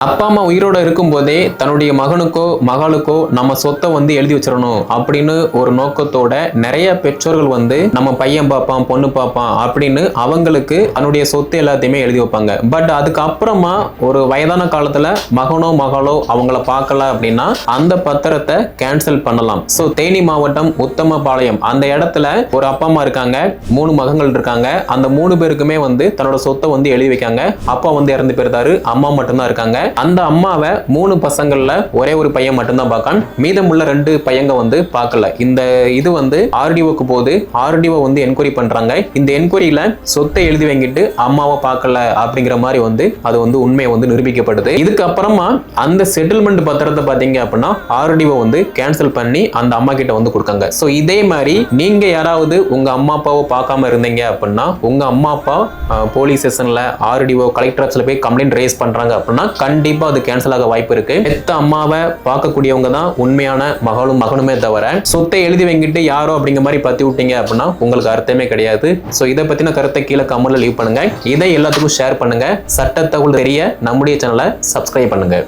அப்பா அம்மா உயிரோட இருக்கும்போதே தன்னுடைய மகனுக்கோ மகளுக்கோ நம்ம சொத்தை வந்து எழுதி வச்சிடணும் அப்படின்னு ஒரு நோக்கத்தோட நிறைய பெற்றோர்கள் வந்து நம்ம பையன் பார்ப்பான் பொண்ணு பார்ப்பான் அப்படின்னு அவங்களுக்கு தன்னுடைய சொத்து எல்லாத்தையுமே எழுதி வைப்பாங்க. பட் அதுக்கப்புறமா ஒரு வயதான காலத்துல மகனோ மகளோ அவங்கள பார்க்கல அப்படின்னா அந்த பத்திரத்தை கேன்சல் பண்ணலாம். ஸோ தேனி மாவட்டம் உத்தமபாளையம் அந்த இடத்துல ஒரு அப்பா அம்மா இருக்காங்க, 3 மகன்கள் இருக்காங்க. அந்த 3 பேருக்குமே வந்து தன்னோட சொத்தை வந்து எழுதி வைக்காங்க. அப்பா வந்து இறந்து போயிருந்தாரு, அம்மா மட்டும்தான் இருக்காங்க. அந்த அம்மாவை 3 பசங்கள்ல ஒரே ஒரு பையன் மட்டும்தான் பார்க்கான், மீதமுள்ள 2 பையங்க வந்து பார்க்கல. இந்த இது வந்து ஆர்டிஓக்கு போகுது. ஆர்டிஓ வந்து என்கொயரி பண்றாங்க. இந்த என்கொயரியில சொத்தை எழுதி வாங்கிட்டு அம்மாவை பார்க்கல அப்படிங்கிற மாதிரி வந்து அது வந்து உண்மை வந்து நிரூபிக்கப்படுது. இதுக்கப்புறமா அந்த செட்டில்மெண்ட் பத்திரத்தை பார்த்தீங்க அப்படின்னா ஆர்டிஓ வந்து கேன்சல் பண்ணி அந்த அம்மா கிட்ட வந்து கொடுக்காங்க. ஸோ இதே மாதிரி நீங்க யாராவது உங்க அம்மா அப்பாவை பார்க்காம இருந்தீங்க அப்படின்னா உங்க அம்மா அப்பா போலீஸ் ஸ்டேஷன்ல ஆர்டிஓ கலெக்டர் ஆஃபீஸ்ல போய் கம்ப்ளைண்ட் ரைஸ் பண்றாங்க அப்படின்னா கண்டிப்பா அது கேன்சல் ஆக வாய்ப்பு இருக்கு. பெத்த அம்மாவை பார்க்கக்கூடியவங்க தான் உண்மையான மகளும் மகனுமே தவிர சொத்தை எழுதி வாங்கிட்டு யாரோ அப்படிங்கிற மாதிரி பத்தி விட்டீங்க அப்படின்னா உங்களுக்கு அர்த்தமே கிடையாது. ஸோ இதை பத்தின கருத்தை கீழே கமெண்ட்ல லீவ் பண்ணுங்க. இதை எல்லாத்துக்கும் ஷேர் பண்ணுங்க. சட்ட தகவல் தெரிய நம்முடைய சேனலை சப்ஸ்கிரைப் பண்ணுங்க.